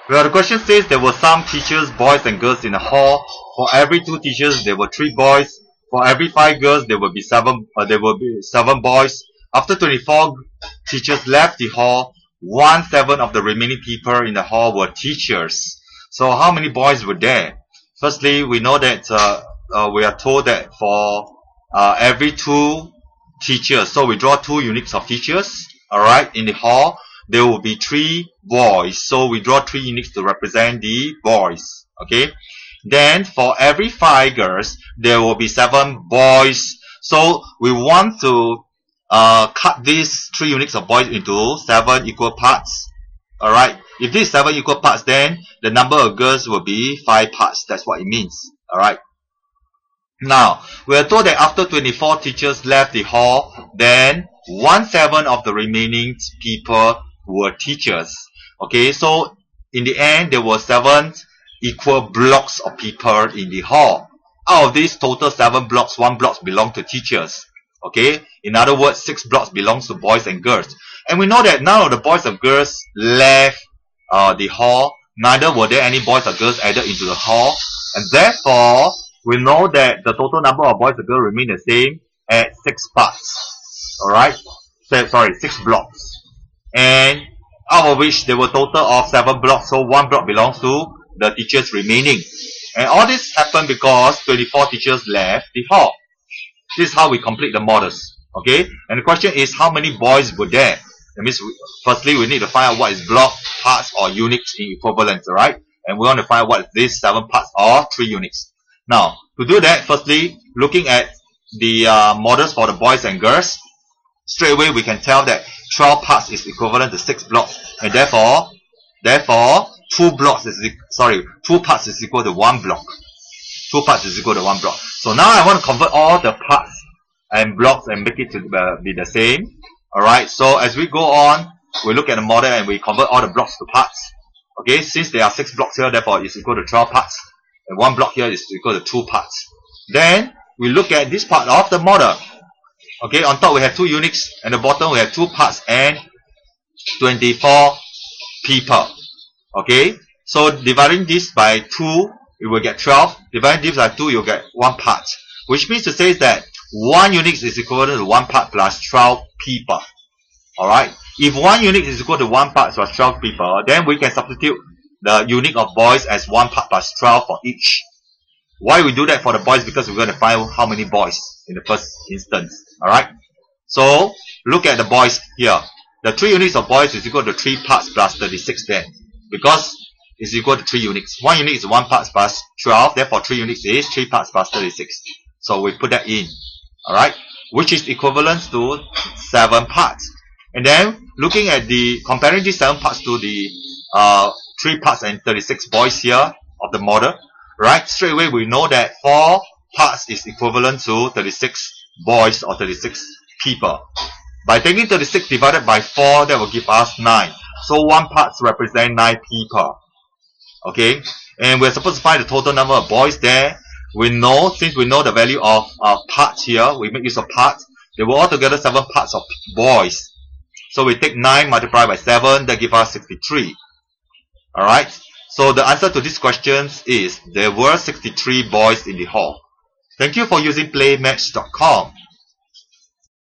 Well, the question says there were some teachers, boys and girls in the hall. For every 2 teachers, there were 3 boys. For every 5 girls, there will be 7 boys. After 24 teachers left the hall, 1/7 of the remaining people in the hall were teachers. So how many boys were there? Firstly, we know that we are told that for every 2 teachers, so we draw 2 units of teachers, alright, in the hall, there will be 3 boys. So we draw 3 units to represent the boys, okay? Then for every 5 girls, there will be 7 boys. So we want to cut these 3 units of boys into 7 equal parts. Alright, if these 7 equal parts, then the number of girls will be 5 parts. That's what it means. Alright. Now, we are told that after 24 teachers left the hall, then 1/7 of the remaining people were teachers. Okay, so in the end, there were 7 equal blocks of people in the hall. Out of these total 7 blocks, 1 block belongs to teachers. Okay, in other words, 6 blocks belongs to boys and girls. And we know that none of the boys or girls left the hall. Neither were there any boys or girls added into the hall. And therefore, we know that the total number of boys or girls remain the same at 6 parts. Alright? Sorry, 6 blocks. And out of which there were total of 7 blocks. So 1 block belongs to the teachers remaining. And all this happened because 24 teachers left the hall. This is how we complete the models. Okay? And the question is, how many boys were there? That means, firstly, we need to find out what is block, parts, or units in equivalence, alright? And we want to find out what is this 7 parts or 3 units. Now, to do that, firstly, looking at the models for the boys and girls, straight away we can tell that 12 parts is equivalent to 6 blocks. And therefore, 2 parts is equal to 1 block. 2 parts is equal to 1 block. So now I want to convert all the parts and blocks and make it to be the same. Alright, so as we go on, we look at the model and we convert all the blocks to parts. Okay, since there are 6 blocks here, therefore it's equal to 12 parts. And 1 block here is equal to 2 parts. Then we look at this part of the model. Okay, on top we have 2 units, and the bottom we have 2 parts and 24 people. Okay, so dividing this by 2, you will get 12. Dividing this by 2, you'll get 1 part. Which means to say that 1 unit is equivalent to 1 part plus 12 people. Alright, if 1 unit is equal to 1 part plus 12 people, then we can substitute the unit of boys as 1 part plus 12 for each. Why we do that for the boys? Because we're going to find how many boys in the first instance. Alright, so look at the boys here. The 3 units of boys is equal to 3 parts plus 36 then, because it's equal to 3 units. 1 unit is 1 part plus 12, therefore 3 units is 3 parts plus 36. So we put that in, alright, which is equivalent to 7 parts. And then looking at comparing these 7 parts to the 3 parts and 36 boys here of the model, right, straight away we know that 4 parts is equivalent to 36 boys or 36 people. By taking 36 divided by 4, that will give us 9. So 1 part represents 9 people. Okay, and we're supposed to find the total number of boys there. We know, since we know the value of parts here, we make use of parts. There were altogether 7 parts of boys. So we take 9 multiplied by 7, that gives us 63. Alright, so the answer to these questions is there were 63 boys in the hall. Thank you for using Playmaths.com.